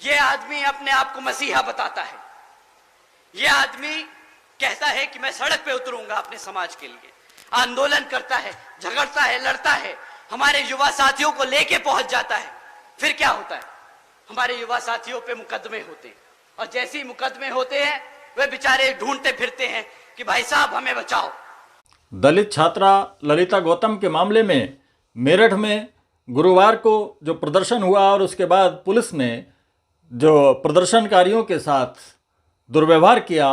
ये आदमी अपने आप को मसीहा बताता है। ये आदमी कहता है कि मैं सड़क पे उतरूंगा अपने समाज के लिए, आंदोलन करता है, झगड़ता है, लड़ता है, हमारे युवा साथियों को लेके पहुंच जाता है। फिर क्या होता है? हमारे युवा साथियों पे मुकदमे होते हैं, और जैसे ही मुकदमे होते हैं वे बेचारे ढूंढते फिरते हैं कि भाई साहब हमें बचाओ। दलित छात्रा ललिता गौतम के मामले में मेरठ में गुरुवार को जो प्रदर्शन हुआ और उसके बाद पुलिस ने जो प्रदर्शनकारियों के साथ दुर्व्यवहार किया,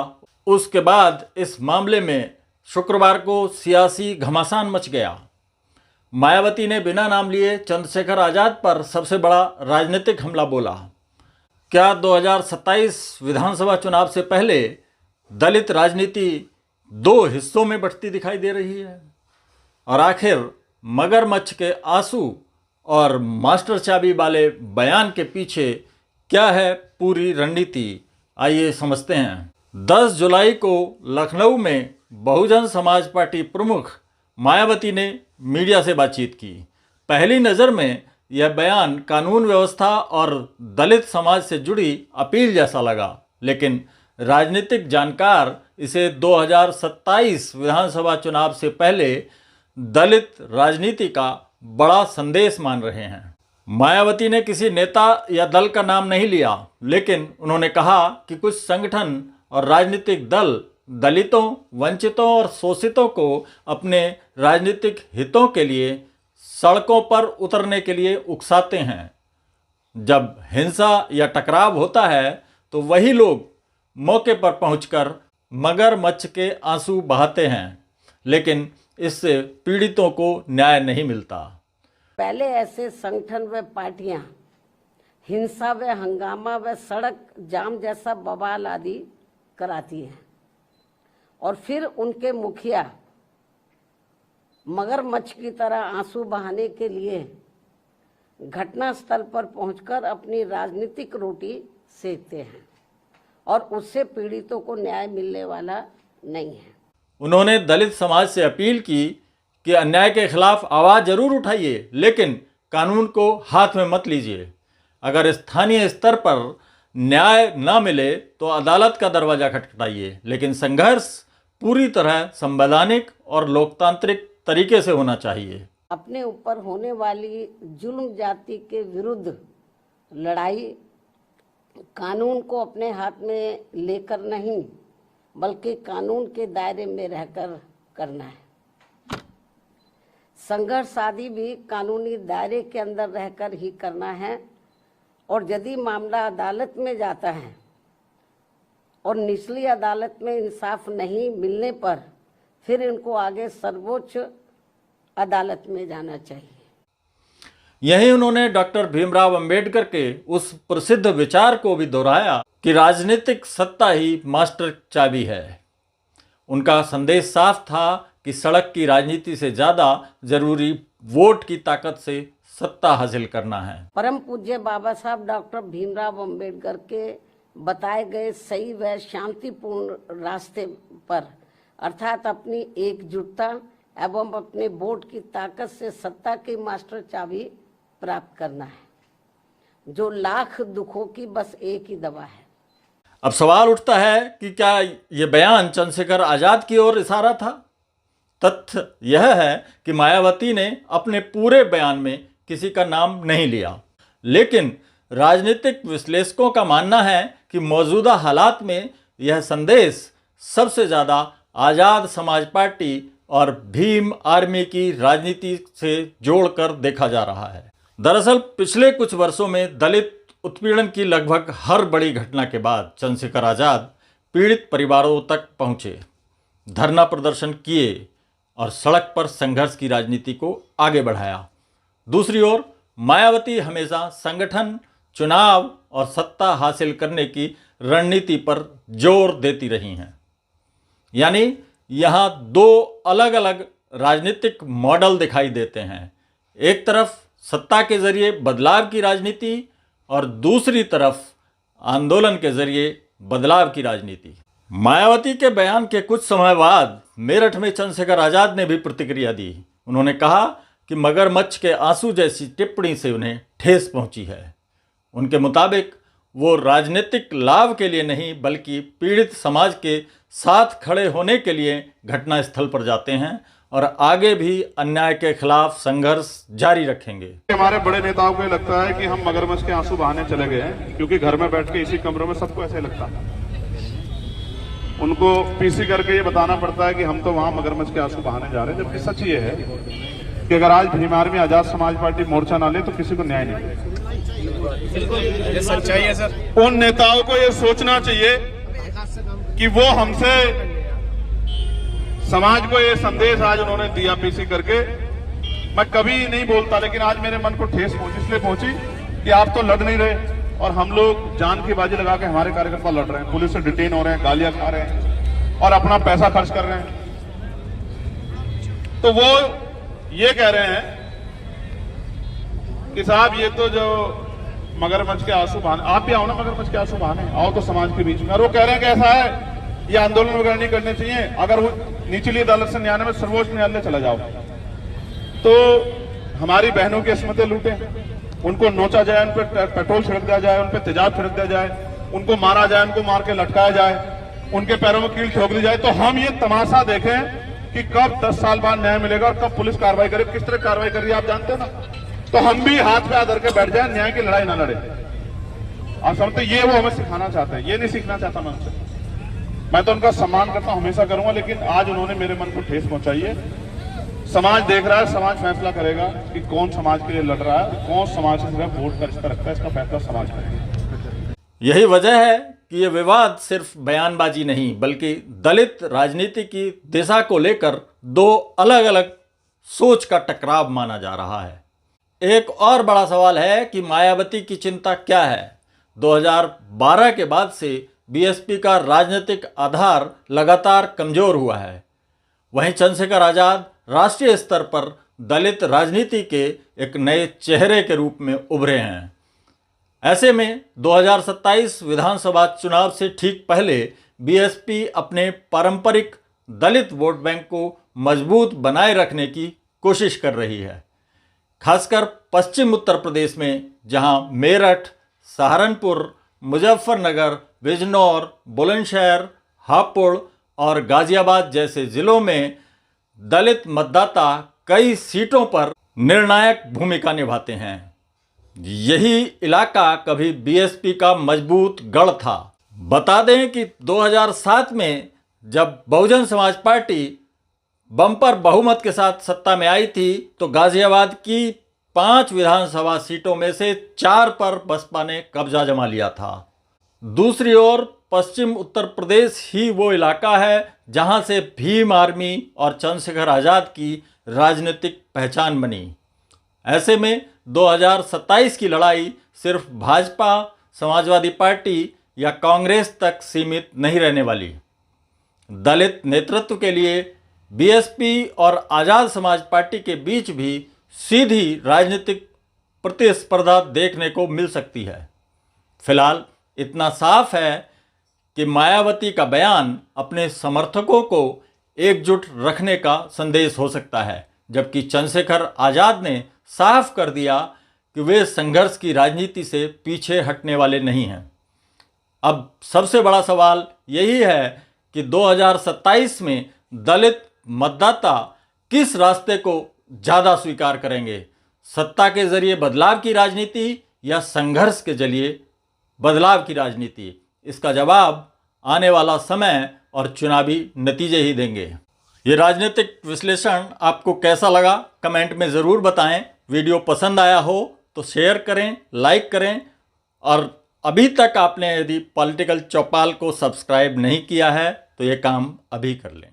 उसके बाद इस मामले में शुक्रवार को सियासी घमासान मच गया। मायावती ने बिना नाम लिए चंद्रशेखर आज़ाद पर सबसे बड़ा राजनीतिक हमला बोला। क्या 2027 विधानसभा चुनाव से पहले दलित राजनीति दो हिस्सों में बंटती दिखाई दे रही है? और आखिर मगरमच्छ के आंसू और मास्टर चाबी वाले बयान के पीछे क्या है पूरी रणनीति? आइए समझते हैं। 10 जुलाई को लखनऊ में बहुजन समाज पार्टी प्रमुख मायावती ने मीडिया से बातचीत की। पहली नज़र में यह बयान कानून व्यवस्था और दलित समाज से जुड़ी अपील जैसा लगा, लेकिन राजनीतिक जानकार इसे 2027 विधानसभा चुनाव से पहले दलित राजनीति का बड़ा संदेश मान रहे हैं। मायावती ने किसी नेता या दल का नाम नहीं लिया, लेकिन उन्होंने कहा कि कुछ संगठन और राजनीतिक दल दलितों, वंचितों और शोषितों को अपने राजनीतिक हितों के लिए सड़कों पर उतरने के लिए उकसाते हैं। जब हिंसा या टकराव होता है तो वही लोग मौके पर पहुंचकर मगरमच्छ के आंसू बहाते हैं, लेकिन इससे पीड़ितों को न्याय नहीं मिलता। पहले ऐसे संगठन व पार्टियां हिंसा व हंगामा व सड़क जाम जैसा बवाल आदि कराती हैं, और फिर उनके मुखिया मगरमच्छ की तरह आंसू बहाने के लिए घटनास्थल पर पहुंचकर अपनी राजनीतिक रोटी सेकते हैं, और उससे पीड़ितों को न्याय मिलने वाला नहीं है। उन्होंने दलित समाज से अपील की कि अन्याय के खिलाफ आवाज़ जरूर उठाइए, लेकिन कानून को हाथ में मत लीजिए। अगर स्थानीय स्तर पर न्याय न मिले तो अदालत का दरवाजा खटखटाइए, लेकिन संघर्ष पूरी तरह संवैधानिक और लोकतांत्रिक तरीके से होना चाहिए। अपने ऊपर होने वाली जुल्म जाति के विरुद्ध लड़ाई कानून को अपने हाथ में लेकर नहीं, बल्कि कानून के दायरे में रहकर करना है। संघर्ष आदि भी कानूनी दायरे के अंदर रहकर ही करना है, और यदि मामला अदालत में जाता है और निचली अदालत में इंसाफ नहीं मिलने पर फिर इनको आगे सर्वोच्च अदालत में जाना चाहिए। यही उन्होंने डॉक्टर भीमराव अंबेडकर के उस प्रसिद्ध विचार को भी दोहराया कि राजनीतिक सत्ता ही मास्टर चाबी है। उनका संदेश साफ था कि सड़क की राजनीति से ज़्यादा जरूरी वोट की ताकत से सत्ता हासिल करना है। परम पूज्य बाबा साहब डॉक्टर भीमराव अंबेडकर के बताए गए सही व शांतिपूर्ण रास्ते पर, अर्थात अपनी एकजुटता एवं अपने वोट की ताकत से सत्ता की मास्टर चाबी प्राप्त करना है, जो लाख दुखों की बस एक ही दवा है। अब सवाल उठता है कि क्या ये बयान चंद्रशेखर आज़ाद की ओर इशारा था? तथ्य यह है कि मायावती ने अपने पूरे बयान में किसी का नाम नहीं लिया, लेकिन राजनीतिक विश्लेषकों का मानना है कि मौजूदा हालात में यह संदेश सबसे ज़्यादा आज़ाद समाज पार्टी और भीम आर्मी की राजनीति से जोड़कर देखा जा रहा है। दरअसल पिछले कुछ वर्षों में दलित उत्पीड़न की लगभग हर बड़ी घटना के बाद चंद्रशेखर आज़ाद पीड़ित परिवारों तक पहुँचे, धरना प्रदर्शन किए और सड़क पर संघर्ष की राजनीति को आगे बढ़ाया। दूसरी ओर मायावती हमेशा संगठन, चुनाव और सत्ता हासिल करने की रणनीति पर जोर देती रही हैं। यानी यहाँ दो अलग अलग राजनीतिक मॉडल दिखाई देते हैं। एक तरफ सत्ता के जरिए बदलाव की राजनीति और दूसरी तरफ आंदोलन के जरिए बदलाव की राजनीति। मायावती के बयान के कुछ समय बाद मेरठ में चंद्रशेखर आज़ाद ने भी प्रतिक्रिया दी। उन्होंने कहा कि मगरमच्छ के आंसू जैसी टिप्पणी से उन्हें ठेस पहुंची है। उनके मुताबिक वो राजनीतिक लाभ के लिए नहीं बल्कि पीड़ित समाज के साथ खड़े होने के लिए घटनास्थल पर जाते हैं और आगे भी अन्याय के खिलाफ संघर्ष जारी रखेंगे। हमारे बड़े नेताओं को ये लगता है कि हम मगरमच्छ के आंसू बहाने चले गए हैं, क्योंकि घर में बैठ के इसी कमरों में सबको ऐसे लगता है। उनको पीसी करके ये बताना पड़ता है कि हम तो वहां मगरमच्छ के आंसू बहाने जा रहे हैं, जबकि सच ये है कि अगर आज भीम आर्मी आजाद समाज पार्टी मोर्चा ना ले तो किसी को न्याय नहीं मिलेगा। ये सच्चाई है सर। उन नेताओं को ये सोचना चाहिए कि वो हमसे समाज को ये संदेश आज उन्होंने दिया पीसी करके। मैं कभी नहीं बोलता, लेकिन आज मेरे मन को ठेस पहुंची, इसलिए पहुंची कि आप तो लड़ नहीं रहे और हम लोग जान की बाजी लगा के हमारे कार्यकर्ता लड़ रहे हैं, पुलिस से डिटेन हो रहे हैं, गालियां खा रहे हैं और अपना पैसा खर्च कर रहे हैं। तो वो ये कह रहे हैं कि साहब ये तो जो मगरमच्छ के आंसू बहाने, आप भी आओ ना मगरमच्छ के आंसू बहाने, आओ तो समाज के बीच में। और वो कह रहे हैं कि ऐसा है, ये आंदोलन वगैरह नहीं करने चाहिए, अगर वो निचली अदालत से न्याय में सर्वोच्च न्यायालय चला जाओ तो हमारी बहनों की अस्मतें लूटे, उनको नोचा जाए, उन पर पेट्रोल छिड़क दिया जाए, उन पर तेजाब छिड़क दिया जाए, उनको मारा जाए, उनको मार के लटकाया जाए, उनके पैरों में कील ठोक दी जाए, तो हम ये तमाशा देखें कि कब 10 साल बाद न्याय मिलेगा और कब पुलिस कार्रवाई करे। किस तरह कार्रवाई कर रही है आप जानते हो ना। तो हम भी हाथ पे हाथ धर के बैठ जाए, न्याय की लड़ाई ना लड़े। आप समझते, ये वो हमें सिखाना चाहते हैं, ये नहीं सीखना चाहता मैं उनसे। मैं तो उनका सम्मान करता हूं, हमेशा करूंगा, लेकिन आज उन्होंने मेरे मन को ठेस पहुंचाई है। समाज देख रहा है, समाज फैसला करेगा कि कौन समाज के लिए लड़ रहा है, कौन समाज से सिर्फ वोट का रिश्ता रखता है, इसका फैसला समाज करेगा। यही वजह है कि ये विवाद सिर्फ बयानबाजी नहीं बल्कि दलित राजनीति की दिशा को लेकर दो अलग अलग सोच का टकराव माना जा रहा है। एक और बड़ा सवाल है कि मायावती की चिंता क्या है। 2012 के बाद से बीएसपी का राजनीतिक आधार लगातार कमजोर हुआ है। वहीं चंद्रशेखर आजाद राष्ट्रीय स्तर पर दलित राजनीति के एक नए चेहरे के रूप में उभरे हैं। ऐसे में 2027 विधानसभा चुनाव से ठीक पहले बीएसपी अपने पारंपरिक दलित वोट बैंक को मजबूत बनाए रखने की कोशिश कर रही है, खासकर पश्चिम उत्तर प्रदेश में, जहां मेरठ, सहारनपुर, मुजफ्फरनगर, बिजनौर, बुलंदशहर, हापुड़ और गाजियाबाद जैसे जिलों में दलित मतदाता कई सीटों पर निर्णायक भूमिका निभाते हैं। यही इलाका कभी बीएसपी का मजबूत गढ़ था। बता दें कि 2007 में जब बहुजन समाज पार्टी बम्पर बहुमत के साथ सत्ता में आई थी तो गाजियाबाद की 5 विधानसभा सीटों में से 4 पर बसपा ने कब्जा जमा लिया था। दूसरी ओर पश्चिम उत्तर प्रदेश ही वो इलाका है जहां से भीम आर्मी और चंद्रशेखर आजाद की राजनीतिक पहचान बनी। ऐसे में 2027 की लड़ाई सिर्फ भाजपा, समाजवादी पार्टी या कांग्रेस तक सीमित नहीं रहने वाली। दलित नेतृत्व के लिए बीएसपी और आजाद समाज पार्टी के बीच भी सीधी राजनीतिक प्रतिस्पर्धा देखने को मिल सकती है। फिलहाल इतना साफ है कि मायावती का बयान अपने समर्थकों को एकजुट रखने का संदेश हो सकता है, जबकि चंद्रशेखर आजाद ने साफ कर दिया कि वे संघर्ष की राजनीति से पीछे हटने वाले नहीं हैं। अब सबसे बड़ा सवाल यही है कि 2027 में दलित मतदाता किस रास्ते को ज़्यादा स्वीकार करेंगे, सत्ता के जरिए बदलाव की राजनीति या संघर्ष के जरिए बदलाव की राजनीति। इसका जवाब आने वाला समय और चुनावी नतीजे ही देंगे। ये राजनीतिक विश्लेषण आपको कैसा लगा कमेंट में ज़रूर बताएं। वीडियो पसंद आया हो तो शेयर करें, लाइक करें और अभी तक आपने यदि पॉलिटिकल चौपाल को सब्सक्राइब नहीं किया है तो ये काम अभी कर लें।